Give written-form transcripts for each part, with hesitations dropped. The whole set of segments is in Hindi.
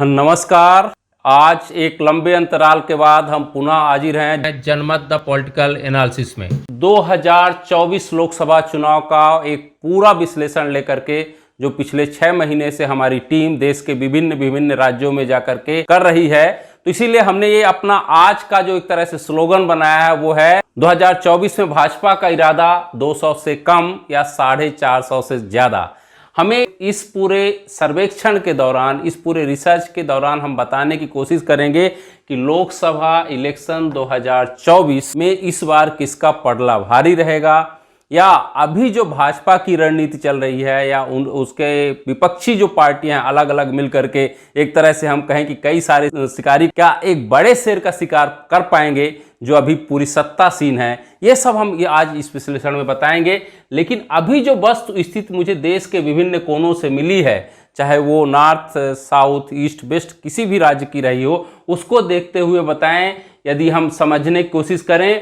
नमस्कार। आज एक लंबे अंतराल के बाद हम पुनः हाजिर हैं जनमत द पॉलिटिकल एनालिसिस में 2024 लोकसभा चुनाव का एक पूरा विश्लेषण लेकर के, जो पिछले 6 महीने से हमारी टीम देश के विभिन्न राज्यों में जाकर के कर रही है। तो इसीलिए हमने ये अपना आज का जो एक तरह से स्लोगन बनाया है वो है 2024 में भाजपा का इरादा 200 से कम या 450 से ज्यादा। हमें इस पूरे सर्वेक्षण के दौरान, इस पूरे रिसर्च के दौरान हम बताने की कोशिश करेंगे कि लोकसभा इलेक्शन 2024 में इस बार किसका पलड़ा भारी रहेगा, या अभी जो भाजपा की रणनीति चल रही है या उसके विपक्षी जो पार्टियां अलग अलग मिलकर के एक तरह से हम कहें कि कई सारे शिकारी क्या एक बड़े शेर का शिकार कर पाएंगे जो अभी पूरी सत्तासीन है। ये सब हम ये आज इस विश्लेषण में बताएंगे। लेकिन अभी जो वस्तु स्थिति मुझे देश के विभिन्न कोनों से मिली है, चाहे वो नॉर्थ, साउथ, ईस्ट, वेस्ट किसी भी राज्य की रही हो, उसको देखते हुए बताएं। यदि हम समझने की कोशिश करें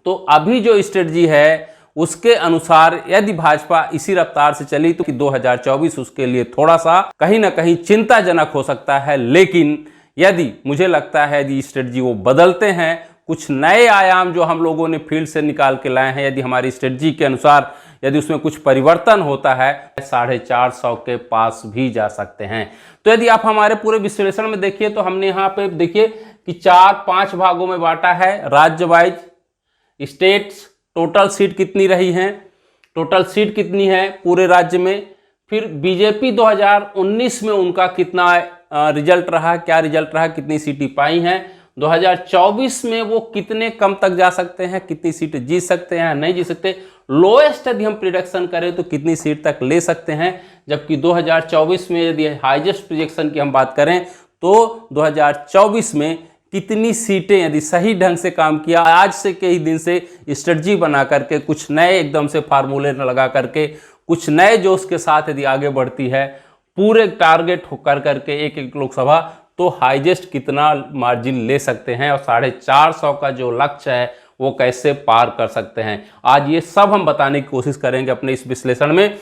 तो अभी जो स्ट्रेटजी है उसके अनुसार यदि भाजपा इसी रफ्तार से चली तो कि 2024 उसके लिए थोड़ा सा कहीं ना कहीं चिंताजनक हो सकता है। लेकिन यदि मुझे लगता है यदि स्ट्रेटजी वो बदलते हैं, कुछ नए आयाम जो हम लोगों ने फील्ड से निकाल के लाए हैं, यदि हमारी स्ट्रेटजी के अनुसार यदि उसमें कुछ परिवर्तन होता है, 450 के पास भी जा सकते हैं। तो यदि आप हमारे पूरे विश्लेषण में देखिए तो हमने यहाँ पे देखिए कि 4-5 भागों में बांटा है। राज्य वाइज स्टेट्स, टोटल सीट कितनी रही हैं, टोटल सीट कितनी है पूरे राज्य में, फिर बीजेपी 2019 में उनका कितना रिजल्ट रहा, क्या रिजल्ट रहा, कितनी सीटें पाई हैं, 2024 में वो कितने कम तक जा सकते हैं, कितनी सीटें जीत सकते हैं, नहीं जीत सकते, लोएस्ट यदि हम प्रिडिक्शन करें तो कितनी सीट तक ले सकते हैं। जबकि 2024 में यदि हाईएस्ट प्रोजेक्शन की हम बात करें तो 2024 में कितनी सीटें यदि सही ढंग से काम किया, आज से कई दिन से स्ट्रेटजी बना करके कुछ नए एकदम से फार्मूले लगा करके कुछ नए जोश के साथ यदि आगे बढ़ती है, पूरे टारगेट कर करके एक लोकसभा, तो हाईएस्ट कितना मार्जिन ले सकते हैं और 450 का जो लक्ष्य है वो कैसे पार कर सकते हैं। आज ये सब हम बताने की कोशिश करेंगे अपने इस विश्लेषण में।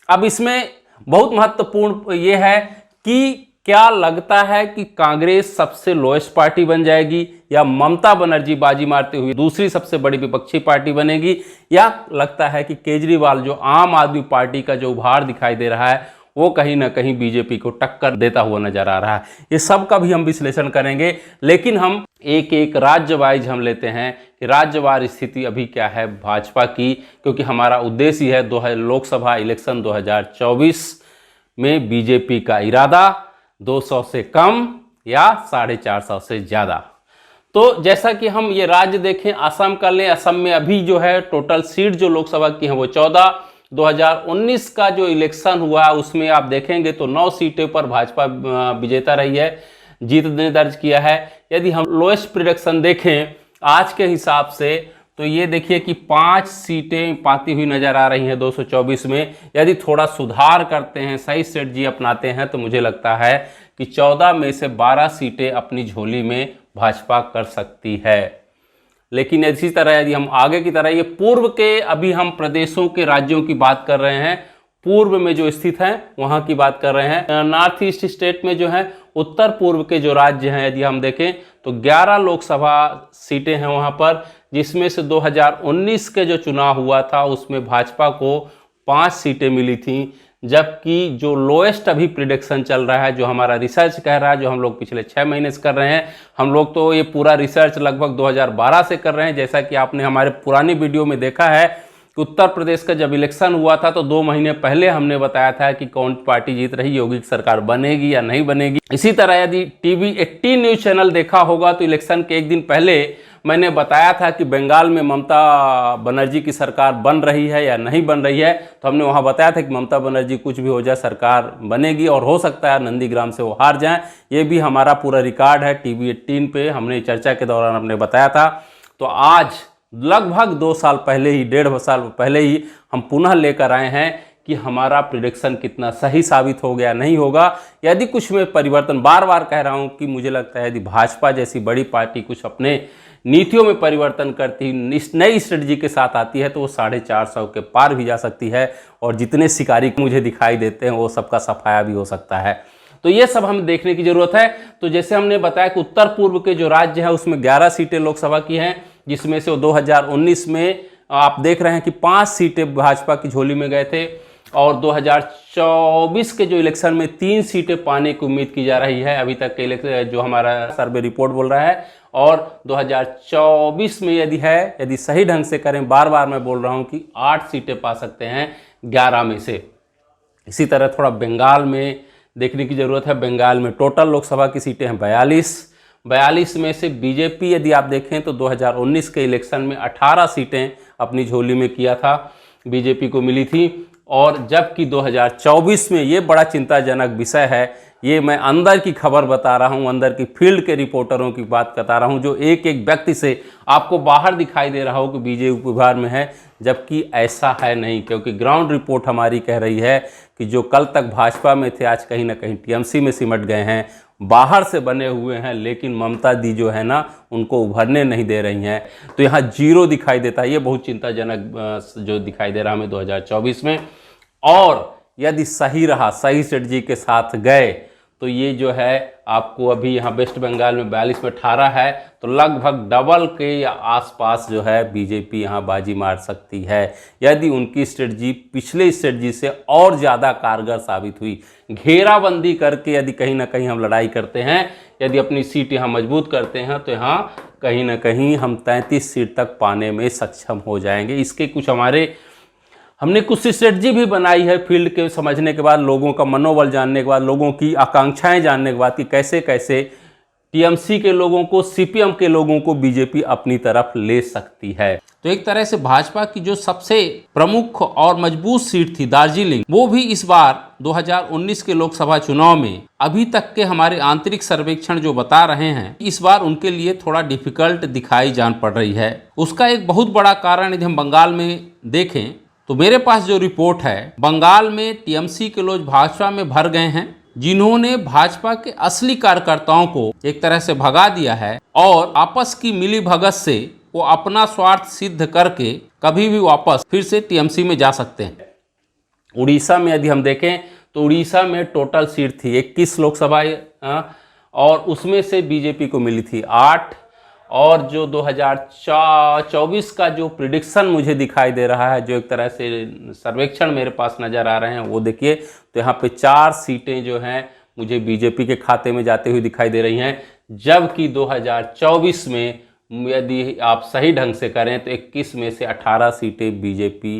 अब इसमें बहुत महत्वपूर्ण ये है कि क्या लगता है कि कांग्रेस सबसे लोएस्ट पार्टी बन जाएगी, या ममता बनर्जी बाजी मारते हुए दूसरी सबसे बड़ी विपक्षी पार्टी बनेगी, या लगता है कि केजरीवाल जो आम आदमी पार्टी का जो उभार दिखाई दे रहा है वो कहीं ना कहीं बीजेपी को टक्कर देता हुआ नजर आ रहा है। ये सब का भी हम विश्लेषण करेंगे। लेकिन हम एक एक राज्य वाइज हम लेते हैं कि राज्यवार स्थिति अभी क्या है भाजपा की, क्योंकि हमारा उद्देश्य है लोकसभा इलेक्शन 2024 में बीजेपी का इरादा 200 से कम या 450 से ज़्यादा। तो जैसा कि हम ये राज्य देखें, असम का लें, असम में अभी जो है टोटल सीट जो लोकसभा की है वो 14। 2019 का जो इलेक्शन हुआ उसमें आप देखेंगे तो 9 सीटें पर भाजपा विजेता रही है, जीत ने दर्ज किया है। यदि हम लोएस्ट प्रिडिक्शन देखें आज के हिसाब से तो ये देखिए कि 5 सीटें पाती हुई नजर आ रही हैं 224 में। यदि थोड़ा सुधार करते हैं, सही स्ट्रेटजी अपनाते हैं, तो मुझे लगता है कि 14 में से 12 सीटें अपनी झोली में भाजपा कर सकती है। लेकिन इसी तरह यदि हम आगे की तरह ये पूर्व के, अभी हम प्रदेशों के राज्यों की बात कर रहे हैं, पूर्व में जो स्थित हैं वहाँ की बात कर रहे हैं। नॉर्थ ईस्ट स्टेट में जो है उत्तर पूर्व के जो राज्य हैं यदि हम देखें तो 11 लोकसभा सीटें हैं वहाँ पर, जिसमें से 2019 के जो चुनाव हुआ था उसमें भाजपा को 5 सीटें मिली थी। जबकि जो लोएस्ट अभी प्रिडिक्शन चल रहा है, जो हमारा रिसर्च कह रहा है, जो हम लोग पिछले 6 महीने से कर रहे हैं, हम लोग तो ये पूरा रिसर्च लगभग 2012 से कर रहे हैं। जैसा कि आपने हमारे पुरानी वीडियो में देखा है कि उत्तर प्रदेश का जब इलेक्शन हुआ था तो 2 महीने पहले हमने बताया था कि कौन पार्टी जीत रही, योगी की सरकार बनेगी या नहीं बनेगी। इसी तरह यदि टीवी 18 न्यूज चैनल देखा होगा तो इलेक्शन के एक दिन पहले मैंने बताया था कि बंगाल में ममता बनर्जी की सरकार बन रही है या नहीं बन रही है। तो हमने वहां बताया था कि ममता बनर्जी कुछ भी हो जाए सरकार बनेगी, और हो सकता है नंदीग्राम से वो हार जाएं। ये भी हमारा पूरा रिकॉर्ड है, टीवी 18 पे हमने चर्चा के दौरान हमने बताया था। तो आज लगभग 2 साल पहले ही, 1.5 साल पहले ही हम पुनः लेकर आए हैं कि हमारा प्रिडिक्शन कितना सही साबित हो गया, नहीं होगा। यदि कुछ में परिवर्तन, बार बार कह रहा हूं कि मुझे लगता है यदि भाजपा जैसी बड़ी पार्टी कुछ अपने नीतियों में परिवर्तन करती, नई स्ट्रेटजी के साथ आती है, तो वो 450 के पार भी जा सकती है, और जितने शिकारी मुझे दिखाई देते हैं वो सबका सफाया भी हो सकता है। तो ये सब हमें देखने की जरूरत है। तो जैसे हमने बताया कि उत्तर पूर्व के जो राज्य है उसमें 11 सीटें लोकसभा की हैं, जिसमें से 2019 में आप देख रहे हैं कि 5 सीटें भाजपा की झोली में गए थे, और 2024 के जो इलेक्शन में 3 सीटें पाने की उम्मीद की जा रही है अभी तक के इलेक्शन जो हमारा सर्वे रिपोर्ट बोल रहा है। और 2024 में यदि सही ढंग से करें, बार बार मैं बोल रहा हूं कि 8 सीटें पा सकते हैं 11 में से। इसी तरह थोड़ा बंगाल में देखने की जरूरत है। बंगाल में टोटल लोकसभा की सीटें हैं 42 में से बीजेपी यदि आप देखें तो 2019 के इलेक्शन में 18 सीटें अपनी झोली में किया था, बीजेपी को मिली थी। और जबकि 2024 में ये बड़ा चिंताजनक विषय है, ये मैं अंदर की खबर बता रहा हूँ, अंदर की फील्ड के रिपोर्टरों की बात बता रहा हूँ, जो एक एक व्यक्ति से आपको बाहर दिखाई दे रहा हो कि बीजेपी बिहार में है, जबकि ऐसा है नहीं। क्योंकि ग्राउंड रिपोर्ट हमारी कह रही है कि जो कल तक भाजपा में थे आज कहीं ना कहीं टीएमसी में सिमट गए हैं, बाहर से बने हुए हैं, लेकिन ममता दी जो है ना उनको उभरने नहीं दे रही हैं। तो यहाँ जीरो दिखाई देता है, ये बहुत चिंताजनक जो दिखाई दे रहा हमें 2024 में। और यदि सही रहा, सही स्ट्रेटजी के साथ गए, तो ये जो है आपको अभी यहाँ वेस्ट बंगाल में 42 में 18 है, तो लगभग डबल के आसपास जो है बीजेपी यहाँ बाजी मार सकती है, यदि उनकी स्ट्रेटजी पिछले स्ट्रेटजी से और ज़्यादा कारगर साबित हुई। घेराबंदी करके यदि कहीं ना कहीं हम लड़ाई करते हैं, यदि अपनी सीट यहाँ मजबूत करते हैं, तो यहाँ कहीं ना कहीं हम 33 सीट तक पाने में सक्षम हो जाएंगे। इसके कुछ हमने कुछ स्ट्रेटजी भी बनाई है फील्ड के समझने के बाद, लोगों का मनोबल जानने के बाद, लोगों की आकांक्षाएं जानने के बाद कि कैसे कैसे टीएमसी के लोगों को, सीपीएम के लोगों को बीजेपी अपनी तरफ ले सकती है। तो एक तरह से भाजपा की जो सबसे प्रमुख और मजबूत सीट थी दार्जिलिंग, वो भी इस बार 2019 के लोकसभा चुनाव में अभी तक के हमारे आंतरिक सर्वेक्षण जो बता रहे हैं, इस बार उनके लिए थोड़ा डिफिकल्ट दिखाई जान पड़ रही है। उसका एक बहुत बड़ा कारण यदि हम बंगाल में देखें तो मेरे पास जो रिपोर्ट है, बंगाल में टीएमसी के लोग भाजपा में भर गए हैं, जिन्होंने भाजपा के असली कार्यकर्ताओं को एक तरह से भगा दिया है, और आपस की मिली भगत से वो अपना स्वार्थ सिद्ध करके कभी भी वापस फिर से टीएमसी में जा सकते हैं। उड़ीसा में यदि हम देखें तो उड़ीसा में टोटल सीट थी 21 लोकसभा, और उसमें से बीजेपी को मिली थी 8। और जो 2024 का जो प्रिडिक्शन मुझे दिखाई दे रहा है, जो एक तरह से सर्वेक्षण मेरे पास नज़र आ रहे हैं, वो देखिए तो यहाँ पे 4 सीटें जो हैं मुझे बीजेपी के खाते में जाते हुए दिखाई दे रही हैं। जबकि 2024 में यदि आप सही ढंग से करें तो 21 में से 18 सीटें बीजेपी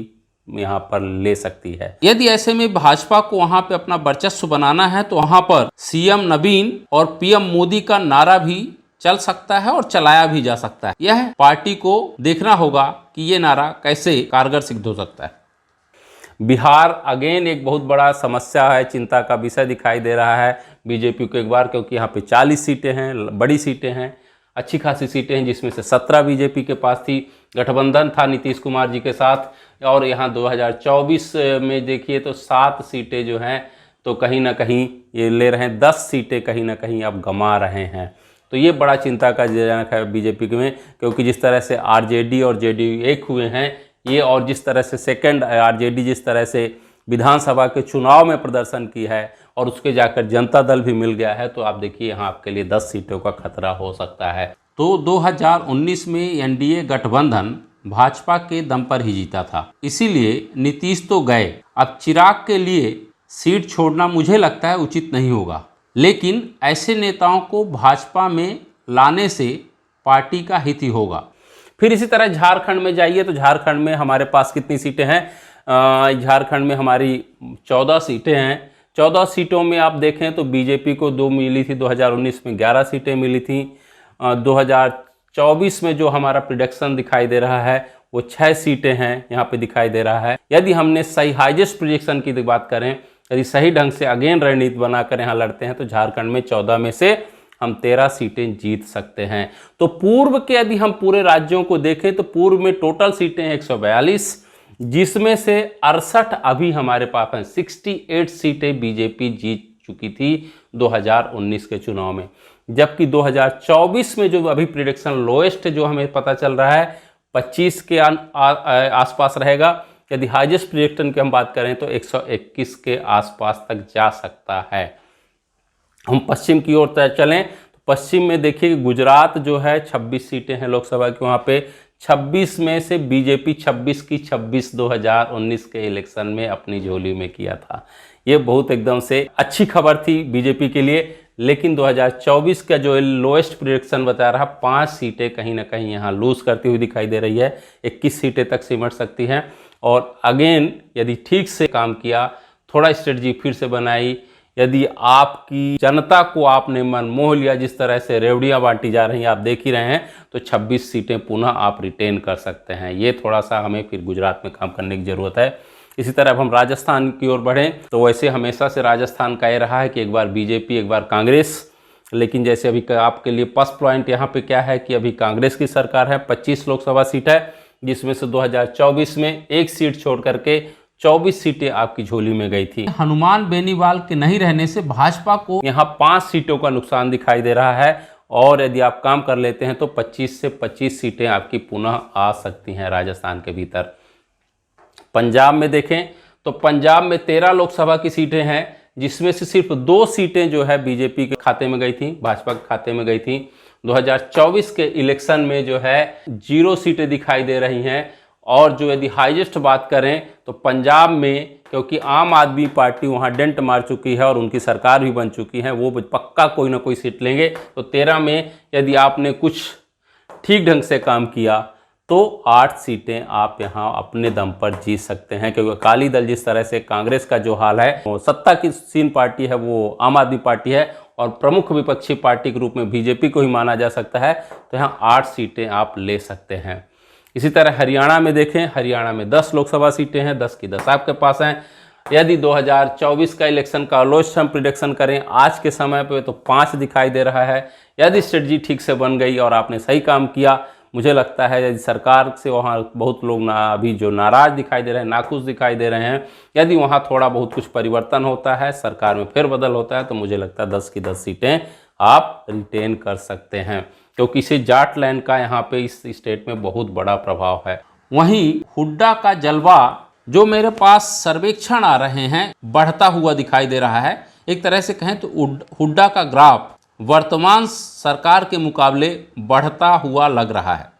यहाँ पर ले सकती है। यदि ऐसे में भाजपा को वहाँ पे अपना वर्चस्व बनाना है, तो वहाँ पर सीएम नवीन और पीएम मोदी का नारा भी चल सकता है और चलाया भी जा सकता है। यह पार्टी को देखना होगा कि ये नारा कैसे कारगर सिद्ध हो सकता है। बिहार अगेन एक बहुत बड़ा समस्या है, चिंता का विषय दिखाई दे रहा है बीजेपी को एक बार, क्योंकि यहाँ पे 40 सीटें हैं, बड़ी सीटें हैं, अच्छी खासी सीटें हैं, जिसमें से 17 बीजेपी के पास थी। गठबंधन था नीतीश कुमार जी के साथ, और यहाँ 2024 में देखिए तो 7 सीटें जो हैं तो कहीं ना कहीं ये ले रहे हैं, 10 सीटें कहीं ना कहीं अब गंवा रहे हैं। तो ये बड़ा चिंता का जनक है बीजेपी में, क्योंकि जिस तरह से आरजेडी और जेडीयू एक हुए हैं ये, और जिस तरह से सेकंड आरजेडी जिस तरह से विधानसभा के चुनाव में प्रदर्शन की है और उसके जाकर जनता दल भी मिल गया है, तो आप देखिए यहाँ आपके लिए 10 सीटों का खतरा हो सकता है। तो 2019 में एनडीए गठबंधन भाजपा के दम पर ही जीता था, इसीलिए नीतीश तो गए। अब चिराग के लिए सीट छोड़ना मुझे लगता है उचित नहीं होगा, लेकिन ऐसे नेताओं को भाजपा में लाने से पार्टी का हित ही होगा। फिर इसी तरह झारखंड में जाइए तो झारखंड में हमारे पास कितनी सीटें हैं, झारखंड में हमारी 14 सीटें हैं। 14 सीटों में आप देखें तो बीजेपी को 2 मिली थी, 2019 में 11 सीटें मिली थी। 2024 में जो हमारा प्रिडिक्शन दिखाई दे रहा है वो 6 सीटें हैं यहाँ पे दिखाई दे रहा है। यदि हमने सही हाईएस्ट प्रिडिक्शन की बात करें, यदि सही ढंग से अगेन रणनीति बनाकर यहाँ लड़ते हैं, तो झारखंड में 14 में से हम 13 सीटें जीत सकते हैं। तो पूर्व के यदि हम पूरे राज्यों को देखें तो पूर्व में टोटल सीटें 142, जिसमें से 68 अभी हमारे पास हैं। 68 सीटें बीजेपी जीत चुकी थी 2019 के चुनाव में, जबकि 2024 में जो अभी प्रिडिक्शन लोएस्ट जो हमें पता चल रहा है 25 के आसपास रहेगा। यदि हाईएस्ट प्रिडिक्शन की हम बात करें तो 121 के आसपास तक जा सकता है। हम पश्चिम की ओर चलें तो पश्चिम में देखिए गुजरात जो है 26 सीटें हैं लोकसभा की, वहाँ पे 26 में से बीजेपी 26 की 26 2019 के इलेक्शन में अपनी झोली में किया था। ये बहुत एकदम से अच्छी खबर थी बीजेपी के लिए। लेकिन 2024 का जो लोएस्ट प्रेडिक्शन बता रहा, 5 सीटें कहीं ना कहीं यहाँ लूज करती हुई दिखाई दे रही है, 21 सीटें तक सिमट सकती हैं। और अगेन यदि ठीक से काम किया, थोड़ा स्ट्रेटजी फिर से बनाई, यदि आपकी जनता को आपने मन मोह लिया, जिस तरह से रेवड़ियाँ बांटी जा रही हैं आप देख ही रहे हैं, तो 26 सीटें पुनः आप रिटेन कर सकते हैं। ये थोड़ा सा हमें फिर गुजरात में काम करने की ज़रूरत है। इसी तरह अब हम राजस्थान की ओर बढ़ें तो वैसे हमेशा से राजस्थान का ये रहा है कि एक बार बीजेपी एक बार कांग्रेस, लेकिन जैसे अभी आपके लिए प्लस पॉइंट यहाँ पे क्या है कि अभी कांग्रेस की सरकार है, 25 लोकसभा सीट है, जिसमें से 2024 में एक सीट छोड़ करके 24 सीटें आपकी झोली में गई थी। हनुमान बेनीवाल के नहीं रहने से भाजपा को यहाँ 5 सीटों का नुकसान दिखाई दे रहा है, और यदि आप काम कर लेते हैं तो 25 से 25 सीटें आपकी पुनः आ सकती हैं राजस्थान के भीतर। पंजाब में देखें तो पंजाब में 13 लोकसभा की सीटें हैं, जिसमें से सिर्फ 2 सीटें जो है बीजेपी के खाते में गई थी, भाजपा के खाते में गई थी। 2024 के इलेक्शन में जो है 0 सीटें दिखाई दे रही हैं। और जो यदि हाईएस्ट बात करें तो पंजाब में, क्योंकि आम आदमी पार्टी वहाँ डेंट मार चुकी है और उनकी सरकार भी बन चुकी है, वो पक्का कोई ना कोई सीट लेंगे। तो 13 में यदि आपने कुछ ठीक ढंग से काम किया तो 8 सीटें आप यहाँ अपने दम पर जीत सकते हैं। क्योंकि अकाली दल जिस तरह से कांग्रेस का जो हाल है, वो सत्ता की सीन पार्टी है, वो आम आदमी पार्टी है, और प्रमुख विपक्षी पार्टी के रूप में बीजेपी को ही माना जा सकता है। तो यहाँ 8 सीटें आप ले सकते हैं। इसी तरह हरियाणा में देखें, हरियाणा में 10 लोकसभा सीटें हैं, 10 की 10 आपके पास हैं। यदि 2024 का इलेक्शन का लोएस्ट हम प्रिडिक्शन करें आज के समय पे तो 5 दिखाई दे रहा है। यदि स्ट्रेटजी ठीक से बन गई और आपने सही काम किया, मुझे लगता है यदि सरकार से वहाँ बहुत लोग अभी जो नाराज़ दिखाई दे रहे हैं, नाखुश दिखाई दे रहे हैं, यदि वहाँ थोड़ा बहुत कुछ परिवर्तन होता है, सरकार में फेरबदल होता है, तो मुझे लगता है 10 की 10 सीटें आप रिटेन कर सकते हैं। क्योंकि इसे जाट लैंड का यहाँ पे इस स्टेट में बहुत बड़ा प्रभाव है। वहीं हुड्डा का जलवा जो मेरे पास सर्वेक्षण आ रहे हैं बढ़ता हुआ दिखाई दे रहा है। एक तरह से कहें तो हुड्डा का ग्राफ वर्तमान सरकार के मुकाबले बढ़ता हुआ लग रहा है।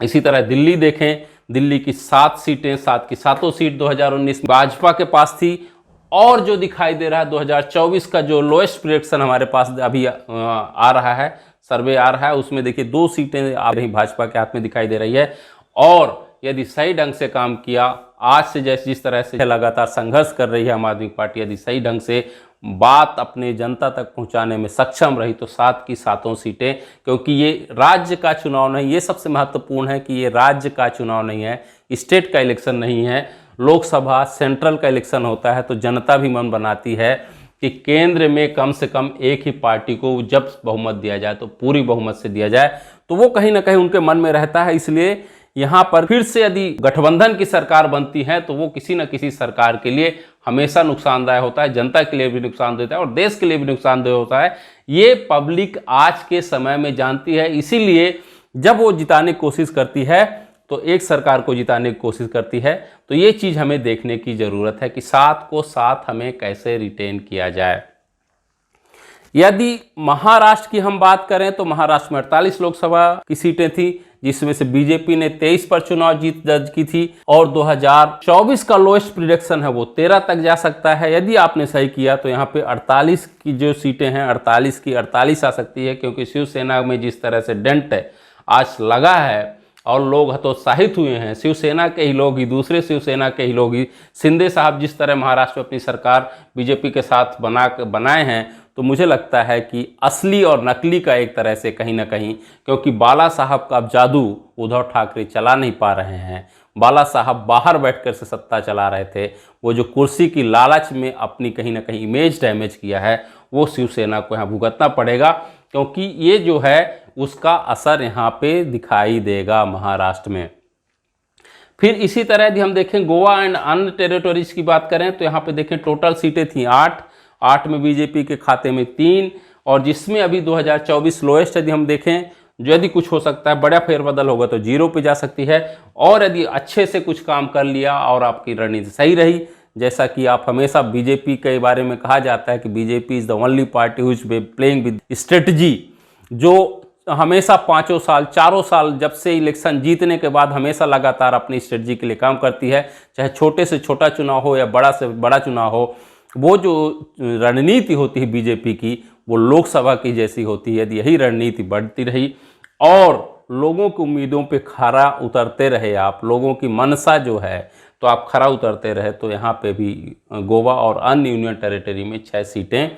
इसी तरह दिल्ली देखें, दिल्ली की 7 सीटें, 7 की 7 सीट 2019 भाजपा के पास थी। और जो दिखाई दे रहा है 2024 का जो लोएस्ट प्रेडिक्शन हमारे पास अभी आ रहा है, सर्वे आ रहा है, उसमें देखिए 2 सीटें आ रही भाजपा के हाथ में दिखाई दे रही है। और यदि सही ढंग से काम किया, आज से जैसे जिस तरह से लगातार संघर्ष कर रही है आम आदमी पार्टी, यदि सही ढंग से बात अपने जनता तक पहुंचाने में सक्षम रही तो 7 की 7 सीटें, क्योंकि ये राज्य का चुनाव नहीं, ये सबसे महत्वपूर्ण है कि ये राज्य का चुनाव नहीं है, स्टेट का इलेक्शन नहीं है, लोकसभा सेंट्रल का इलेक्शन होता है। तो जनता भी मन बनाती है कि केंद्र में कम से कम एक ही पार्टी को जब बहुमत दिया जाए तो पूरी बहुमत से दिया जाए, तो वो कहीं ना कहीं उनके मन में रहता है। इसलिए यहाँ पर फिर से यदि गठबंधन की सरकार बनती है तो वो किसी न किसी सरकार के लिए हमेशा नुकसानदायक होता है, जनता के लिए भी नुकसान देता है और देश के लिए भी नुकसानदेह होता है। ये पब्लिक आज के समय में जानती है। इसीलिए जब वो जिताने की कोशिश करती है तो एक सरकार को जिताने की कोशिश करती है। तो ये चीज़ हमें देखने की ज़रूरत है कि 7 को 7 हमें कैसे रिटेन किया जाए। यदि महाराष्ट्र की हम बात करें तो महाराष्ट्र में 48 लोकसभा की सीटें थी, जिसमें से बीजेपी ने 23 पर चुनाव जीत दर्ज की थी। और 2024 का लोएस्ट प्रेडिक्शन है वो 13 तक जा सकता है। यदि आपने सही किया तो यहाँ पे 48 की जो सीटें हैं 48 की 48 आ सकती है, क्योंकि शिवसेना में जिस तरह से डेंट आज लगा है और लोग हतोत्साहित हुए हैं, शिवसेना के ही लोग ही, दूसरे शिवसेना के ही लोग ही, शिंदे साहब जिस तरह महाराष्ट्र में अपनी सरकार बीजेपी के साथ बनाए हैं, तो मुझे लगता है कि असली और नकली का एक तरह से कहीं ना कहीं, क्योंकि बाला साहब का अब जादू उद्धव ठाकरे चला नहीं पा रहे हैं। बाला साहब बाहर बैठकर से सत्ता चला रहे थे, वो जो कुर्सी की लालच में अपनी कहीं ना कहीं इमेज डैमेज किया है वो शिवसेना को यहाँ भुगतना पड़ेगा, क्योंकि ये जो है उसका असर यहाँ पे दिखाई देगा महाराष्ट्र में। फिर इसी तरह यदि हम देखें गोवा एंड अन्य टेरिटोरीज की बात करें तो यहाँ पे देखें टोटल सीटें थी 8 में बीजेपी के खाते में 3, और जिसमें अभी 2024 लोएस्ट यदि हम देखें, जो यदि कुछ हो सकता है, बड़ा फेरबदल होगा तो 0 पे जा सकती है। और यदि अच्छे से कुछ काम कर लिया और आपकी रणनीति सही रही जैसा कि आप हमेशा बीजेपी के बारे में कहा जाता है कि BJP is the only party which is playing with strategy, जो हमेशा 5 साल 4 साल जब से इलेक्शन जीतने के बाद हमेशा लगातार अपनी स्ट्रेटजी के लिए काम करती है, चाहे छोटे से छोटा चुनाव हो या बड़ा से बड़ा चुनाव हो। वो जो रणनीति होती है बीजेपी की, वो लोकसभा की जैसी होती है। यदि यही रणनीति बढ़ती रही और लोगों की उम्मीदों पे खरा उतरते रहे आप, लोगों की मनसा जो है तो आप खरा उतरते रहे, तो यहाँ पे भी गोवा और अन्य यूनियन टेरिटरी में 6 सीटें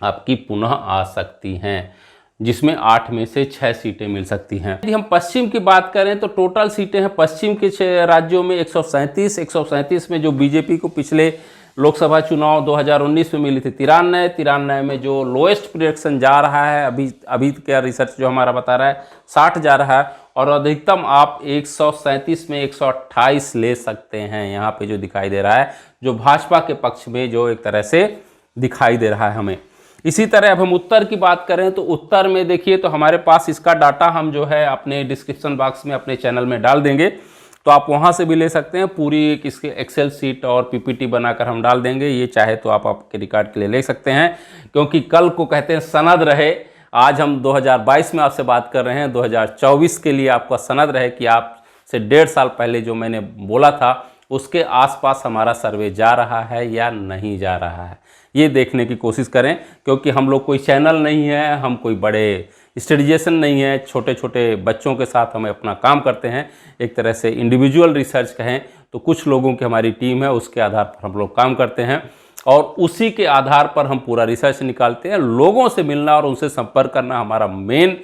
आपकी पुनः आ सकती हैं, जिसमें 8 में से 6 सीटें मिल सकती हैं। यदि हम पश्चिम की बात करें तो टोटल सीटें हैं पश्चिम के 6 राज्यों में 137 में जो बीजेपी को पिछले लोकसभा चुनाव 2019 में मिली थी 93 में जो लोएस्ट प्रोजेक्शन जा रहा है, अभी क्या रिसर्च जो हमारा बता रहा है 60 जा रहा है, और अधिकतम आप 137 में 128 ले सकते हैं। यहाँ पे जो दिखाई दे रहा है, जो भाजपा के पक्ष में जो एक तरह से दिखाई दे रहा है हमें। इसी तरह अब हम उत्तर की बात करें तो उत्तर में देखिए तो हमारे पास इसका डाटा हम जो है अपने डिस्क्रिप्शन बॉक्स में अपने चैनल में डाल देंगे, तो आप वहाँ से भी ले सकते हैं। पूरी एक इसके एक्सेल सीट और पीपीटी बनाकर हम डाल देंगे, ये चाहे तो आप आपके रिकॉर्ड के लिए ले सकते हैं, क्योंकि कल को कहते हैं सनद रहे। आज हम 2022 में आपसे बात कर रहे हैं, 2024 के लिए आपका सनद रहे कि आपसे 1.5 साल पहले जो मैंने बोला था उसके आसपास हमारा सर्वे जा रहा है या नहीं जा रहा है, ये देखने की कोशिश करें। क्योंकि हम लोग कोई चैनल नहीं है, हम कोई बड़े स्टडीजेशन नहीं है, छोटे छोटे बच्चों के साथ हमें अपना काम करते हैं, एक तरह से इंडिविजुअल रिसर्च कहें तो कुछ लोगों की हमारी टीम है, उसके आधार पर हम लोग काम करते हैं और उसी के आधार पर हम पूरा रिसर्च निकालते हैं। लोगों से मिलना और उनसे संपर्क करना हमारा मेन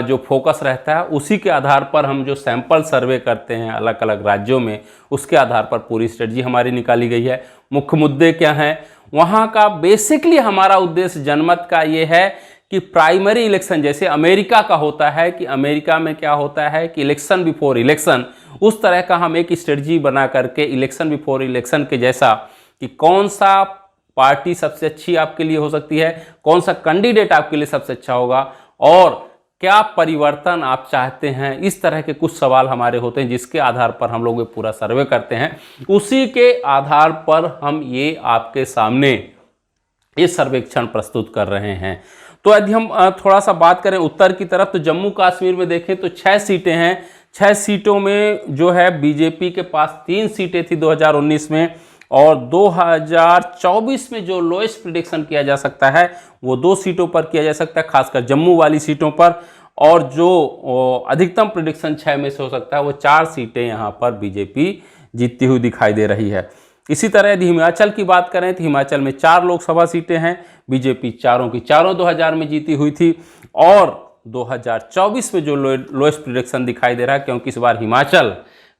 जो फोकस रहता है। उसी के आधार पर हम जो सैंपल सर्वे करते हैं अलग अलग राज्यों में, उसके आधार पर पूरी स्ट्रेटजी हमारी निकाली गई है। मुख्य मुद्दे क्या हैं वहाँ का, बेसिकली हमारा उद्देश्य जनमत का ये है कि प्राइमरी इलेक्शन जैसे अमेरिका का होता है, कि अमेरिका में क्या होता है कि इलेक्शन बिफोर इलेक्शन, उस तरह का हम एक स्ट्रेटजी बना करके इलेक्शन बिफोर इलेक्शन के जैसा कि कौन सा पार्टी सबसे अच्छी आपके लिए हो सकती है, कौन सा कैंडिडेट आपके लिए सबसे अच्छा होगा और क्या परिवर्तन आप चाहते हैं, इस तरह के कुछ सवाल हमारे होते हैं जिसके आधार पर हम लोग पूरा सर्वे करते हैं। उसी के आधार पर हम ये आपके सामने ये सर्वेक्षण प्रस्तुत कर रहे हैं। तो यदि हम थोड़ा सा बात करें उत्तर की तरफ तो जम्मू कश्मीर में देखें तो 6 सीटें हैं। 6 सीटों में जो है बीजेपी के पास 3 सीटें थी 2019 में, और 2024 में जो लोएस्ट प्रेडिक्शन किया जा सकता है वो 2 सीटों पर किया जा सकता है, खासकर जम्मू वाली सीटों पर, और जो अधिकतम प्रेडिक्शन 6 में से हो सकता है वो 4 सीटें यहाँ पर बीजेपी जीतती हुई दिखाई दे रही है। इसी तरह यदि हिमाचल की बात करें तो हिमाचल में 4 लोकसभा सीटें हैं, बीजेपी चारों की चारों 2000 में जीती हुई थी, और 2024 में जो लोएस्ट प्रेडिक्शन दिखाई दे रहा है, क्योंकि इस बार हिमाचल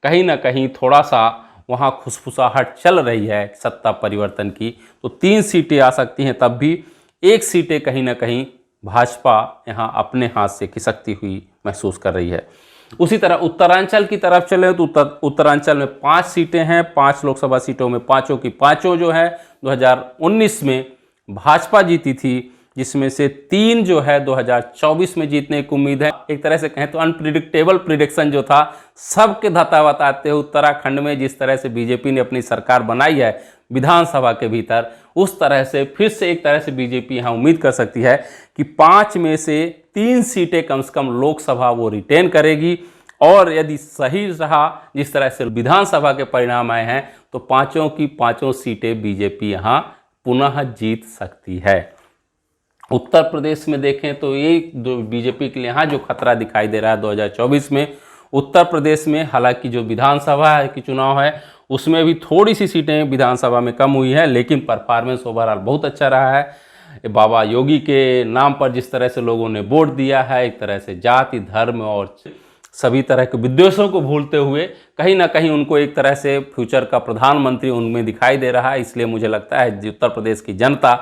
कहीं ना कहीं थोड़ा सा वहाँ खुसफुसाहट चल रही है सत्ता परिवर्तन की, तो 3 सीटें आ सकती हैं, तब भी 1 सीटें कहीं ना कहीं भाजपा यहाँ अपने हाथ से खिसकती हुई महसूस कर रही है। उसी तरह उत्तरांचल की तरफ चले तो उत्तरांचल में 5 सीटें हैं। 5 लोकसभा सीटों में पाँचों की पाँचों जो है 2019 में भाजपा जीती थी, जिसमें से 3 जो है 2024 में जीतने की उम्मीद है। एक तरह से कहें तो अनप्रिडिक्टेबल प्रिडिक्शन जो था सबके धता बताते हुए उत्तराखंड में जिस तरह से बीजेपी ने अपनी सरकार बनाई है विधानसभा के भीतर, उस तरह से फिर से एक तरह से बीजेपी यहाँ उम्मीद कर सकती है कि 5 में से 3 सीटें कम से कम लोकसभा वो रिटेन करेगी, और यदि सही रहा जिस तरह से विधानसभा के परिणाम आए हैं तो 5 की 5 सीटें बीजेपी यहाँ पुनः जीत सकती है। उत्तर प्रदेश में देखें तो ये बीजेपी के लिए यहाँ जो खतरा दिखाई दे रहा है 2024 में, उत्तर प्रदेश में हालांकि जो विधानसभा की चुनाव है उसमें भी थोड़ी सी सीटें विधानसभा में कम हुई है, लेकिन परफॉर्मेंस ओवरऑल बहुत अच्छा रहा है। बाबा योगी के नाम पर जिस तरह से लोगों ने वोट दिया है, एक तरह से जाति धर्म और सभी तरह के विद्वेषों को भूलते हुए कहीं ना कहीं उनको एक तरह से फ्यूचर का प्रधानमंत्री उनमें दिखाई दे रहा है। इसलिए मुझे लगता है उत्तर प्रदेश की जनता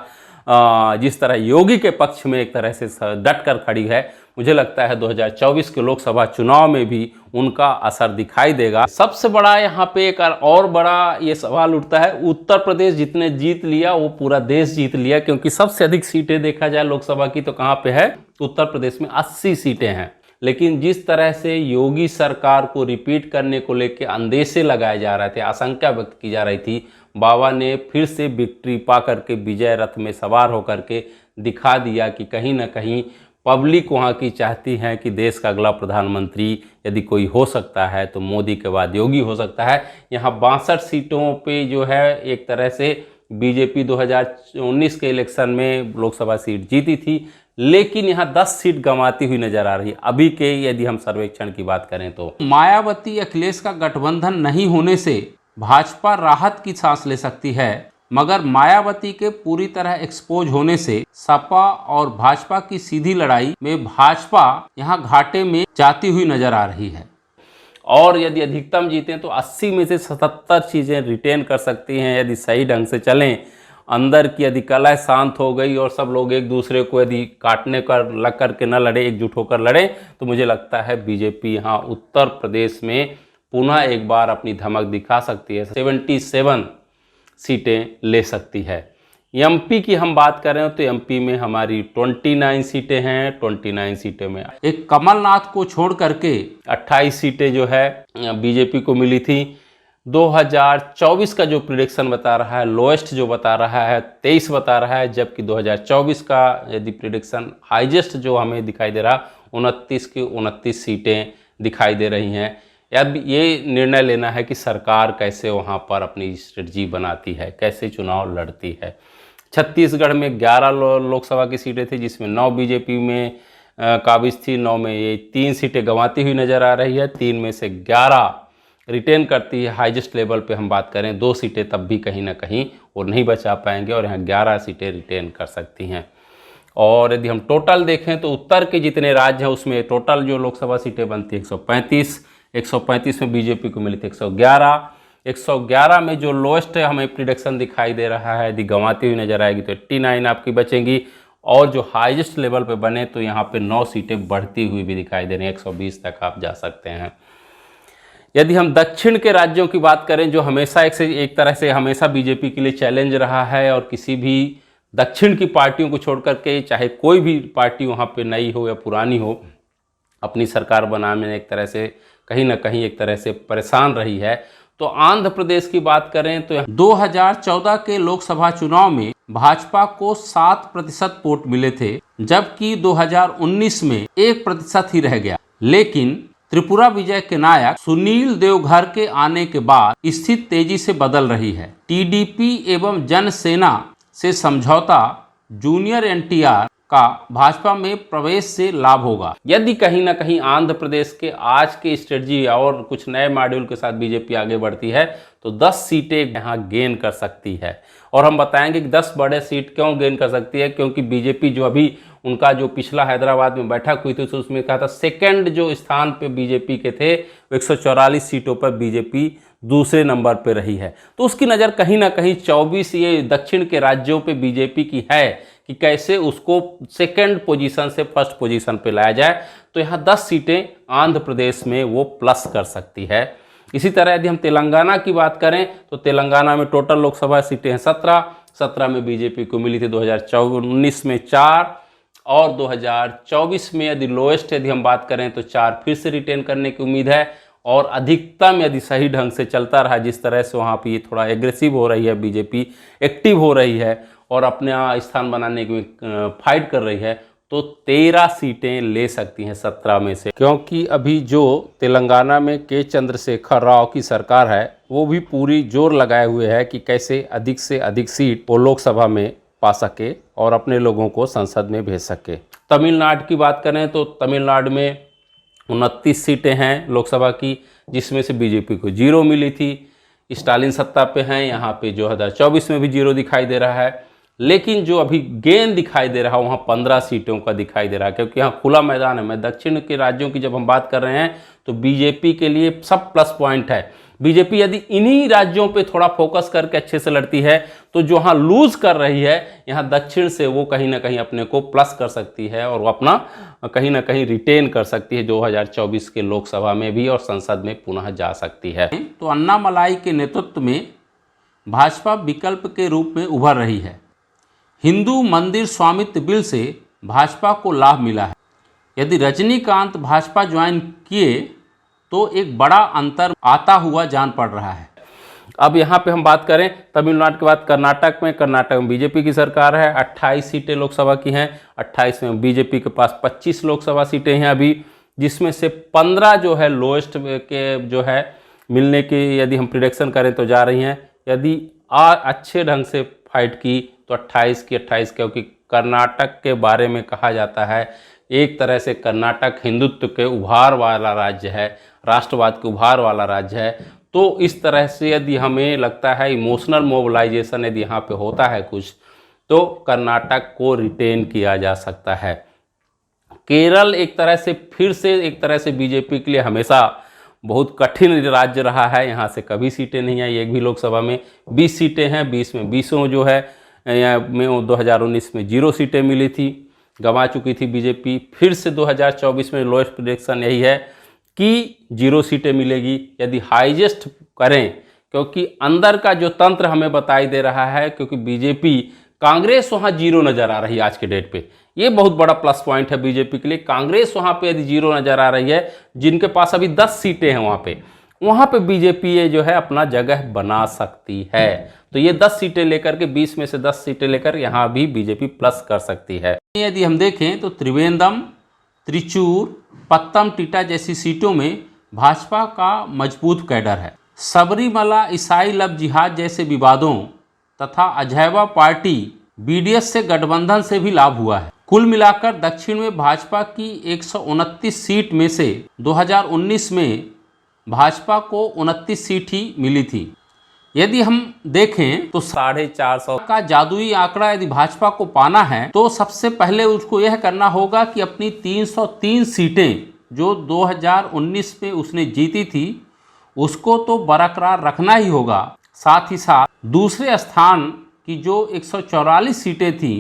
जिस तरह योगी के पक्ष में एक तरह से डट कर खड़ी है, मुझे लगता है 2024 के लोकसभा चुनाव में भी उनका असर दिखाई देगा। सबसे बड़ा यहाँ पे एक और बड़ा ये सवाल उठता है, उत्तर प्रदेश जितने जीत लिया वो पूरा देश जीत लिया, क्योंकि सबसे अधिक सीटें देखा जाए लोकसभा की तो कहाँ पे है, उत्तर प्रदेश में 80 सीटें हैं। लेकिन जिस तरह से योगी सरकार को रिपीट करने को लेकर अंदेशे लगाए जा रहे थे, आशंका व्यक्त की जा रही थी, बाबा ने फिर से विक्ट्री पा करके विजय रथ में सवार होकर के दिखा दिया कि कहीं ना कहीं पब्लिक वहाँ की चाहती है कि देश का अगला प्रधानमंत्री यदि कोई हो सकता है तो मोदी के बाद योगी हो सकता है। यहाँ 62 सीटों पे जो है एक तरह से बीजेपी 2019 के इलेक्शन में लोकसभा सीट जीती थी, लेकिन यहाँ 10 सीट गंवाती हुई नजर आ रही है। अभी के यदि हम सर्वेक्षण की बात करें तो मायावती अखिलेश का गठबंधन नहीं होने से भाजपा राहत की सांस ले सकती है, मगर मायावती के पूरी तरह एक्सपोज होने से सपा और भाजपा की सीधी लड़ाई में भाजपा यहाँ घाटे में जाती हुई नजर आ रही है। और यदि अधिकतम जीतें तो 80 में से 77 चीज़ें रिटेन कर सकती हैं यदि सही ढंग से चलें। अंदर की यदि कलह शांत हो गई और सब लोग एक दूसरे को यदि काटने कर लग करके न लड़े, एकजुट होकर लड़े, तो मुझे लगता है बीजेपी यहाँ उत्तर प्रदेश में पुनः एक बार अपनी धमक दिखा सकती है, 77 सीटें ले सकती है। एमपी की हम बात करें तो एमपी में हमारी 29 सीटें हैं। 29 सीटें में एक कमलनाथ को छोड़ करके 28 सीटें जो है बीजेपी को मिली थी। 2024 का जो प्रिडिक्शन बता रहा है, लोएस्ट जो बता रहा है 23 बता रहा है, जबकि 2024 का यदि प्रिडिक्शन हाईएस्ट जो हमें दिखाई दे रहा 29 की 29 सीटें दिखाई दे रही हैं। अब ये निर्णय लेना है कि सरकार कैसे वहाँ पर अपनी स्ट्रेटजी बनाती है, कैसे चुनाव लड़ती है। छत्तीसगढ़ में 11 लोकसभा की सीटें थी, जिसमें 9 बीजेपी में काबिज थी, 9 में ये 3 सीटें गंवाती हुई नज़र आ रही है, 3 में से 11 रिटेन करती है। हाईएस्ट लेवल पे हम बात करें 2 सीटें तब भी कहीं ना कहीं वो नहीं बचा पाएंगे और यहाँ 11 सीटें रिटेन कर सकती हैं। और यदि हम टोटल देखें तो उत्तर के जितने राज्य हैं उसमें टोटल जो लोकसभा सीटें बनती है 135 में बीजेपी को मिली थी 111 में जो लोएस्ट हमें प्रिडिक्शन दिखाई दे रहा है यदि गंवाती हुई नजर आएगी तो 89 आपकी बचेंगी, और जो हाईएस्ट लेवल पे बने तो यहाँ पे 9 सीटें बढ़ती हुई भी दिखाई दे रही हैं, 120 तक आप जा सकते हैं। यदि हम दक्षिण के राज्यों की बात करें जो हमेशा एक तरह से हमेशा बीजेपी के लिए चैलेंज रहा है, और किसी भी दक्षिण की पार्टियों को छोड़ करके चाहे कोई भी पार्टी वहाँ पे नई हो या पुरानी हो, अपनी सरकार बनाने में एक तरह से कहीं ना कहीं एक तरह से परेशान रही है। तो आंध्र प्रदेश की बात करें तो 2014 के लोकसभा चुनाव में भाजपा को 7% वोट मिले थे, जबकि 2019 में 1% ही रह गया। लेकिन त्रिपुरा विजय के नायक सुनील देवघर के आने के बाद स्थिति तेजी से बदल रही है। टीडीपी एवं जनसेना से समझौता जूनियर एनटीआर का भाजपा में प्रवेश से लाभ होगा। यदि कहीं ना कहीं आंध्र प्रदेश के आज की स्ट्रेटजी और कुछ नए मॉड्यूल के साथ बीजेपी आगे बढ़ती है तो 10 सीटें यहाँ गेन कर सकती है। और हम बताएंगे कि 10 बड़े सीट क्यों गेन कर सकती है, क्योंकि बीजेपी जो अभी उनका जो पिछला हैदराबाद में बैठक हुई थी तो उसमें कहा था सेकंड जो स्थान पे बीजेपी के थे 144 सीटों पर बीजेपी दूसरे नंबर पे रही है। तो उसकी नज़र कहीं ना कहीं 24 ये दक्षिण के राज्यों पे बीजेपी की है कि कैसे उसको सेकंड पोजीशन से फर्स्ट पोजीशन पे लाया जाए। तो यहाँ 10 सीटें आंध्र प्रदेश में वो प्लस कर सकती है। इसी तरह यदि हम तेलंगाना की बात करें तो तेलंगाना में टोटल लोकसभा सीटें हैं 17 में बीजेपी को मिली थी 2019 में 4, और 2024 में यदि लोएस्ट यदि हम बात करें तो 4 फिर से रिटेन करने की उम्मीद है। और अधिकतम यदि सही ढंग से चलता रहा, जिस तरह से वहाँ पे थोड़ा एग्रेसिव हो रही है बीजेपी, एक्टिव हो रही है और अपने स्थान बनाने की फाइट कर रही है, तो 13 सीटें ले सकती हैं 17 में से। क्योंकि अभी जो तेलंगाना में के चंद्रशेखर राव की सरकार है वो भी पूरी जोर लगाए हुए है कि कैसे अधिक से अधिक सीट वो लोकसभा में पा सके और अपने लोगों को संसद में भेज सके। तमिलनाडु की बात करें तो तमिलनाडु में 29 सीटें हैं लोकसभा की, जिसमें से बीजेपी को 0 मिली थी। स्टालिन सत्ता पे हैं, यहाँ पे 2024 में भी 0 दिखाई दे रहा है। लेकिन जो अभी गेन दिखाई दे रहा है वहाँ 15 सीटों का दिखाई दे रहा है, क्योंकि यहाँ खुला मैदान है। मैं दक्षिण के राज्यों की जब हम बात कर रहे हैं तो बीजेपी के लिए सब प्लस पॉइंट है। बीजेपी यदि इन्हीं राज्यों पे थोड़ा फोकस करके अच्छे से लड़ती है तो जो हाँ लूज कर रही है यहाँ दक्षिण से वो कहीं ना कहीं अपने को प्लस कर सकती है और वो अपना कहीं ना कहीं रिटेन कर सकती है 2024 के लोकसभा में भी और संसद में पुनः जा सकती है। तो अन्नामलाई के नेतृत्व में भाजपा विकल्प के रूप में उभर रही है। हिंदू मंदिर स्वामित्व बिल से भाजपा को लाभ मिला है। यदि रजनीकांत भाजपा ज्वाइन किए तो एक बड़ा अंतर आता हुआ जान पड़ रहा है। अब यहाँ पे हम बात करें तमिलनाडु के बाद कर्नाटक में बीजेपी की सरकार है, 28 सीटें लोकसभा की हैं, 28 में बीजेपी के पास 25 लोकसभा सीटें हैं अभी, जिसमें से 15 जो है लोएस्ट के जो है मिलने की यदि हम प्रिडिक्शन करें तो जा रही हैं। यदि अच्छे ढंग से फाइट की तो 28 की 28, क्योंकि कर्नाटक के बारे में कहा जाता है एक तरह से कर्नाटक हिंदुत्व के उभार वाला राज्य है, राष्ट्रवाद के उभार वाला राज्य है। तो इस तरह से यदि हमें लगता है इमोशनल मोबिलाइजेशन यदि यहाँ पे होता है कुछ, तो कर्नाटक को रिटेन किया जा सकता है। केरल एक तरह से फिर से एक तरह से बीजेपी के लिए हमेशा बहुत कठिन राज्य रहा है, यहाँ से कभी सीटें नहीं आई, एक भी लोकसभा में 20 सीटें हैं, 20 में 20 जो है यहाँ में 2019 में 0 सीटें मिली थी, गंवा चुकी थी बीजेपी। फिर से 2024 में लोएस्ट प्रेडिक्शन यही है कि 0 सीटें मिलेगी यदि हाईएस्ट करें, क्योंकि अंदर का जो तंत्र हमें बताई दे रहा है, क्योंकि बीजेपी कांग्रेस वहाँ 0 नज़र आ रही है आज के डेट पे, ये बहुत बड़ा प्लस पॉइंट है बीजेपी के लिए। कांग्रेस वहाँ पे यदि 0 नज़र आ रही है, जिनके पास अभी 10 सीटें हैं वहाँ पे बीजेपी ये जो है अपना जगह बना सकती है। तो ये 10 सीटें लेकर के 20 में से 10 सीटें लेकर यहाँ भी बीजेपी प्लस कर सकती है। यदि हम देखें तो त्रिवेंद्रम, त्रिचूर, पत्तनमथिट्टा जैसी सीटों में भाजपा का मजबूत कैडर है। सबरीमला ईसाई लव जिहाद जैसे विवादों तथा अजैवा पार्टी बीडीएस से गठबंधन से भी लाभ हुआ है। कुल मिलाकर दक्षिण में भाजपा की 129 सीट में से 2019 में भाजपा को 29 सीट ही मिली थी। यदि हम देखें तो 450 का जादुई आंकड़ा यदि भाजपा को पाना है तो सबसे पहले उसको यह करना होगा कि अपनी 303 सीटें जो 2019 में उसने जीती थी उसको तो बरकरार रखना ही होगा। साथ ही साथ दूसरे स्थान की जो 144 सीटें थी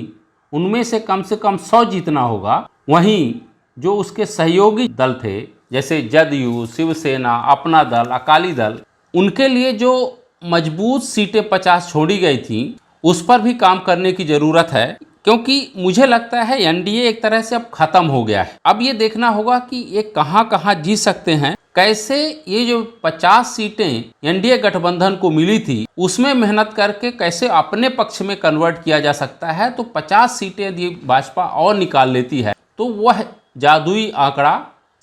उनमें से कम 100 जीतना होगा। वहीं जो उसके सहयोगी दल थे जैसे जदयू, शिवसेना, अपना दल, अकाली दल, उनके लिए जो मजबूत सीटें 50 छोड़ी गई थी उस पर भी काम करने की ज़रूरत है, क्योंकि मुझे लगता है एनडीए एक तरह से अब ख़त्म हो गया है। अब ये देखना होगा कि ये कहाँ कहाँ जीत सकते हैं, कैसे ये जो 50 सीटें एनडीए गठबंधन को मिली थी उसमें मेहनत करके कैसे अपने पक्ष में कन्वर्ट किया जा सकता है। तो 50 सीटें यदि भाजपा और निकाल लेती है तो वह जादुई आंकड़ा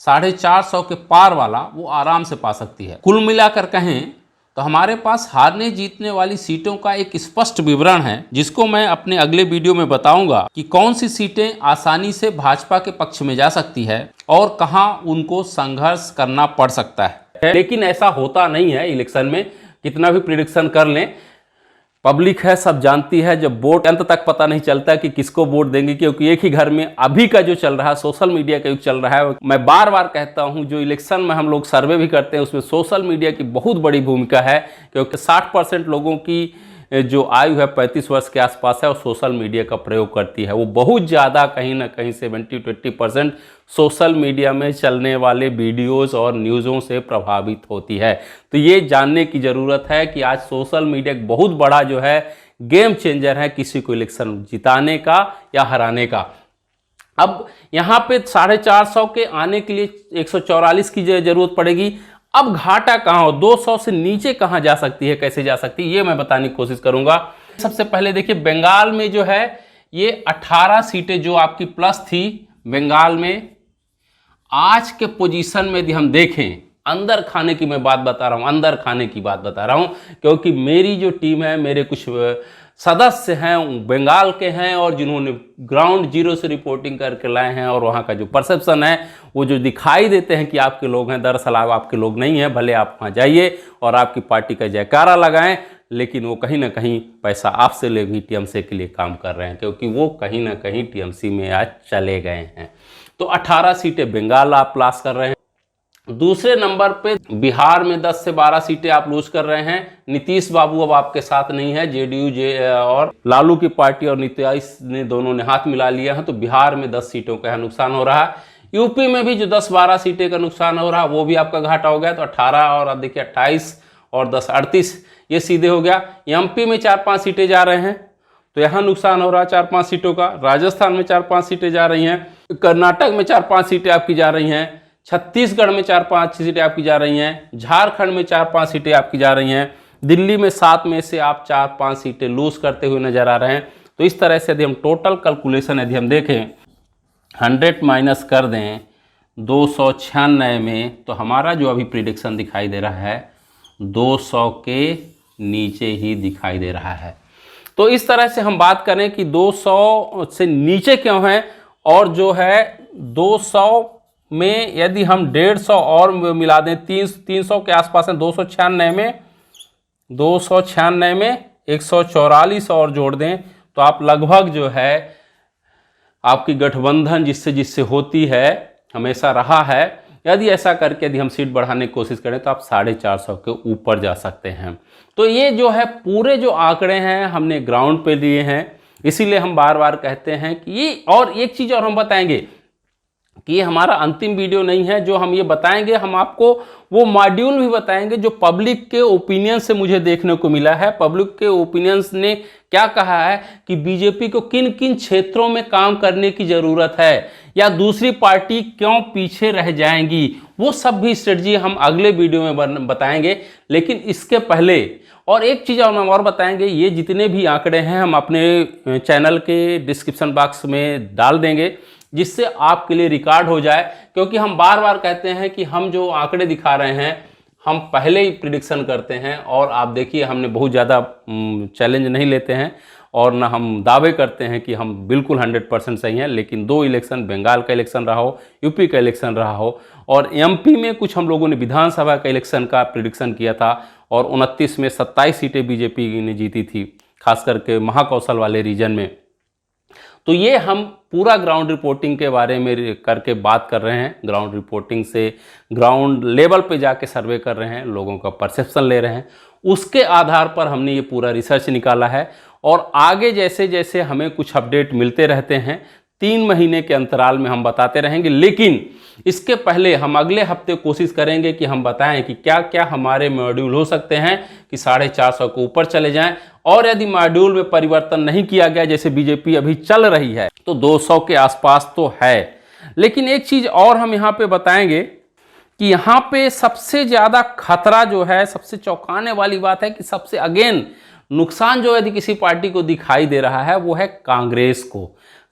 450 के पार वाला वो आराम से पा सकती है। कुल मिलाकर कहें तो हमारे पास हारने जीतने वाली सीटों का एक स्पष्ट विवरण है, जिसको मैं अपने अगले वीडियो में बताऊंगा कि कौन सी सीटें आसानी से भाजपा के पक्ष में जा सकती है और कहां उनको संघर्ष करना पड़ सकता है। लेकिन ऐसा होता नहीं है इलेक्शन में, कितना भी प्रिडिक्शन कर लें, पब्लिक है सब जानती है, जब वोट अंत तक पता नहीं चलता कि किसको वोट देंगे, क्योंकि एक ही घर में अभी का जो चल रहा है सोशल मीडिया का युग चल रहा है। मैं बार बार कहता हूं जो इलेक्शन में हम लोग सर्वे भी करते हैं उसमें सोशल मीडिया की बहुत बड़ी भूमिका है, क्योंकि 60% लोगों की जो आयु है 35 वर्ष के आसपास है और सोशल मीडिया का प्रयोग करती है। वो बहुत ज़्यादा कहीं ना कहीं 70-20% सोशल मीडिया में चलने वाले वीडियोस और न्यूज़ों से प्रभावित होती है। तो ये जानने की ज़रूरत है कि आज सोशल मीडिया एक बहुत बड़ा जो है गेम चेंजर है किसी को इलेक्शन जिताने का या हराने का। अब यहाँ पे 450 के आने के लिए 144 की ज़रूरत पड़ेगी। अब घाटा कहाँ हो, 200 से नीचे कहाँ जा सकती है, कैसे जा सकती है, ये मैं बताने की कोशिश करूंगा। सबसे पहले देखिए बंगाल में जो है ये 18 सीटें जो आपकी प्लस थी बंगाल में, आज के पोजीशन में यदि हम देखें, अंदर खाने की मैं बात बता रहा हूँ, अंदर खाने की बात बता रहा हूँ, क्योंकि मेरी जो टीम है, मेरे कुछ सदस्य हैं बंगाल के हैं और जिन्होंने ग्राउंड जीरो से रिपोर्टिंग करके लाए हैं, और वहाँ का जो परसेप्शन है वो जो दिखाई देते हैं कि आपके लोग हैं, दरअसल आपके लोग नहीं हैं। भले आप वहाँ जाइए और आपकी पार्टी का जयकारा लगाएं, लेकिन वो कहीं ना कहीं पैसा आपसे ले भी टीएमसी के लिए काम कर रहे हैं, क्योंकि वो कहीं ना कहीं टीएमसी में आज चले गए हैं। तो 18 सीटें बंगाल आप पास कर रहे हैं। दूसरे नंबर पे बिहार में 10 से 12 सीटें आप लूज कर रहे हैं। नीतीश बाबू अब आपके साथ नहीं है, जेडीयू और लालू की पार्टी और नीतीश ने दोनों ने हाथ मिला लिया है, तो बिहार में 10 सीटों का नुकसान हो रहा है। यूपी में भी जो 10-12 सीटें का नुकसान हो रहा है वो भी आपका घाटा हो गया, तो 18 और अब देखिए 28 और 10 38 ये सीधे हो गया। एमपी में 4-5 सीटें जा रहे हैं तो यहाँ नुकसान हो रहा है 4-5 सीटों का। राजस्थान में 4-5 सीटें जा रही हैं, कर्नाटक में 4-5 सीटें आपकी जा रही हैं, छत्तीसगढ़ में 4-5 सीटें आपकी जा रही हैं, झारखंड में 4-5 सीटें आपकी जा रही हैं, दिल्ली में 7 में से आप 4-5 सीटें लूज करते हुए नजर आ रहे हैं। तो इस तरह से यदि हम टोटल कैलकुलेशन यदि हम देखें 100 माइनस कर दें 296 में, तो हमारा जो अभी प्रिडिक्शन दिखाई दे रहा है 200 के नीचे ही दिखाई दे रहा है। तो इस तरह से हम बात करें कि 200 से नीचे क्यों है, और जो है 200 में यदि हम 150 और मिला दें 300 के आसपास है, 296 में 144 और जोड़ दें तो आप लगभग जो है आपकी गठबंधन जिससे होती है हमेशा रहा है, यदि ऐसा करके यदि हम सीट बढ़ाने की कोशिश करें तो आप 450 के ऊपर जा सकते हैं। तो ये जो है पूरे जो आंकड़े हैं हमने ग्राउंड पे लिए हैं, इसीलिए हम बार बार कहते हैं कि ये, और एक चीज़ और हम बताएंगे कि ये हमारा अंतिम वीडियो नहीं है। जो हम ये बताएंगे हम आपको वो मॉड्यूल भी बताएंगे जो पब्लिक के ओपिनियन से मुझे देखने को मिला है। पब्लिक के ओपिनियंस ने क्या कहा है कि बीजेपी को किन किन क्षेत्रों में काम करने की ज़रूरत है, या दूसरी पार्टी क्यों पीछे रह जाएंगी, वो सब भी स्ट्रेटजी हम अगले वीडियो में बताएंगे। लेकिन इसके पहले और एक चीज़ और बताएंगे, ये जितने भी आंकड़े हैं हम अपने चैनल के डिस्क्रिप्शन बॉक्स में डाल देंगे जिससे आपके लिए रिकॉर्ड हो जाए, क्योंकि हम बार बार कहते हैं कि हम जो आंकड़े दिखा रहे हैं हम पहले ही प्रिडिक्शन करते हैं, और आप देखिए हमने बहुत ज़्यादा चैलेंज नहीं लेते हैं और ना हम दावे करते हैं कि हम बिल्कुल 100% सही हैं। लेकिन 2 इलेक्शन, बंगाल का इलेक्शन रहा हो, यूपी का इलेक्शन रहा हो, और एमपी में कुछ हम लोगों ने विधानसभा का इलेक्शन का प्रिडिक्शन किया था और 29 में 27 सीटें बीजेपी ने जीती थी, खास करके महाकौशल वाले रीजन में। तो ये हम पूरा ग्राउंड रिपोर्टिंग के बारे में करके बात कर रहे हैं, ग्राउंड रिपोर्टिंग से ग्राउंड लेवल पे जाके सर्वे कर रहे हैं, लोगों का परसेप्शन ले रहे हैं, उसके आधार पर हमने ये पूरा रिसर्च निकाला है। और आगे जैसे जैसे हमें कुछ अपडेट मिलते रहते हैं 3 महीने के अंतराल में हम बताते रहेंगे। लेकिन इसके पहले हम अगले हफ्ते कोशिश करेंगे कि हम बताएं कि क्या क्या हमारे मॉड्यूल हो सकते हैं कि 450 के ऊपर चले जाएं, और यदि मॉड्यूल में परिवर्तन नहीं किया गया जैसे बीजेपी अभी चल रही है तो 200 के आसपास तो है। लेकिन एक चीज़ और हम यहाँ पे बताएंगे कि यहाँ पे सबसे ज़्यादा खतरा जो है, सबसे चौंकाने वाली बात है कि सबसे अगेन नुकसान जो यदि किसी पार्टी को दिखाई दे रहा है वो है कांग्रेस को।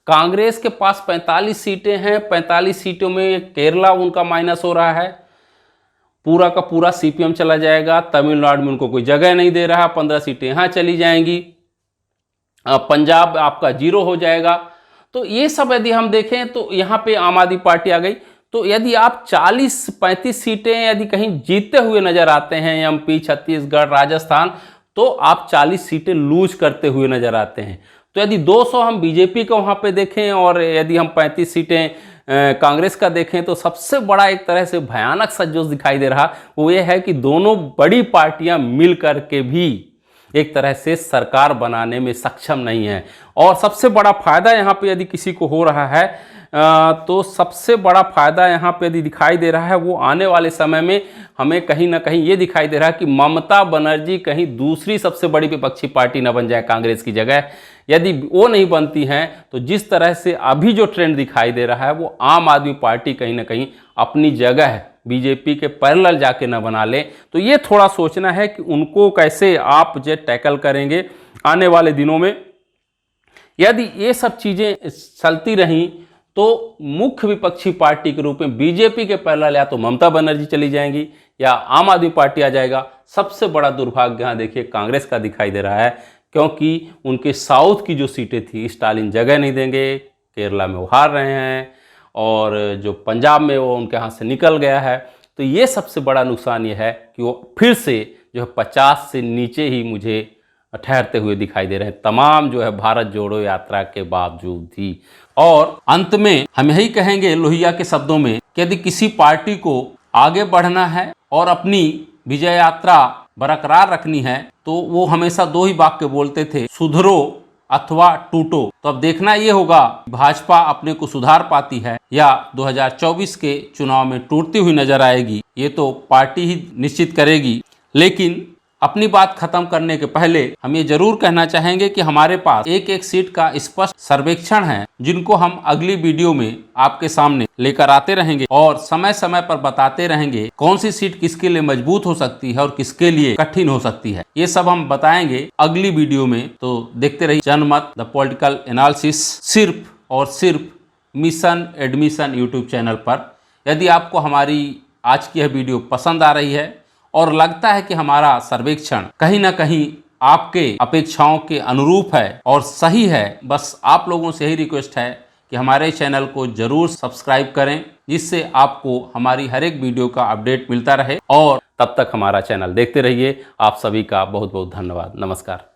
कांग्रेस के पास 45 सीटें हैं, 45 सीटों में केरला उनका माइनस हो रहा है, पूरा का पूरा सीपीएम चला जाएगा। तमिलनाडु में उनको कोई जगह नहीं दे रहा, 15 सीटें यहाँ चली जाएंगी, पंजाब आपका 0 हो जाएगा। तो ये सब यदि हम देखें तो यहाँ पे आम आदमी पार्टी आ गई। तो यदि आप 40-35 सीटें यदि कहीं जीतते हुए नजर आते हैं, एमपी, छत्तीसगढ़, राजस्थान, तो आप 40 सीटें लूज करते हुए नजर आते हैं। तो यदि 200 हम बीजेपी को वहाँ पे देखें और यदि हम 35 सीटें कांग्रेस का देखें, तो सबसे बड़ा एक तरह से भयानक सा जो दिखाई दे रहा वो ये है कि दोनों बड़ी पार्टियां मिल करके भी एक तरह से सरकार बनाने में सक्षम नहीं है। और सबसे बड़ा फायदा यहाँ पे यदि किसी को हो रहा है तो सबसे बड़ा फायदा यहाँ पे यदि दिखाई दे रहा है वो आने वाले समय में हमें कहीं ना कहीं ये दिखाई दे रहा है कि ममता बनर्जी कहीं दूसरी सबसे बड़ी विपक्षी पार्टी न बन जाए कांग्रेस की जगह। यदि वो नहीं बनती हैं तो जिस तरह से अभी जो ट्रेंड दिखाई दे रहा है वो आम आदमी पार्टी कहीं ना कहीं अपनी जगह बीजेपी के पैरेलल जाके न बना ले। तो ये थोड़ा सोचना है कि उनको कैसे आप जो टैकल करेंगे आने वाले दिनों में। यदि ये सब चीज़ें चलती रहीं तो मुख्य विपक्षी पार्टी के रूप में बीजेपी के पैरेलल या तो ममता बनर्जी चली जाएंगी या आम आदमी पार्टी आ जाएगा। सबसे बड़ा दुर्भाग्य यहाँ देखिए कांग्रेस का दिखाई दे रहा है, क्योंकि उनके साउथ की जो सीटें थी स्टालिन जगह नहीं देंगे, केरला में वो हार रहे हैं, और जो पंजाब में वो उनके हाथ से निकल गया है। तो ये सबसे बड़ा नुकसान ये है कि वो फिर से जो है 50 से नीचे ही मुझे ठहरते हुए दिखाई दे रहे हैं, तमाम जो है भारत जोड़ो यात्रा के बावजूद भी। और अंत में हम यही कहेंगे लोहिया के शब्दों में कि यदि किसी पार्टी को आगे बढ़ना है और अपनी विजय यात्रा बरकरार रखनी है तो वो हमेशा 2 ही वाक्य बोलते थे, सुधरो अथवा टूटो। तो अब देखना ये होगा भाजपा अपने को सुधार पाती है या 2024 के चुनाव में टूटती हुई नजर आएगी, ये तो पार्टी ही निश्चित करेगी। लेकिन अपनी बात खत्म करने के पहले हम ये जरूर कहना चाहेंगे कि हमारे पास एक एक सीट का स्पष्ट सर्वेक्षण है, जिनको हम अगली वीडियो में आपके सामने लेकर आते रहेंगे और समय समय पर बताते रहेंगे कौन सी सीट किसके लिए मजबूत हो सकती है और किसके लिए कठिन हो सकती है। ये सब हम बताएंगे अगली वीडियो में, तो देखते रहिए जनमत द पॉलिटिकल एनालिसिस, सिर्फ और सिर्फ मिशन एडमिशन यूट्यूब चैनल पर। यदि आपको हमारी आज की यह वीडियो पसंद आ रही है और लगता है कि हमारा सर्वेक्षण कहीं ना कहीं आपके अपेक्षाओं के अनुरूप है और सही है, बस आप लोगों से यही रिक्वेस्ट है कि हमारे चैनल को जरूर सब्सक्राइब करें, जिससे आपको हमारी हर एक वीडियो का अपडेट मिलता रहे। और तब तक हमारा चैनल देखते रहिए। आप सभी का बहुत बहुत धन्यवाद। नमस्कार।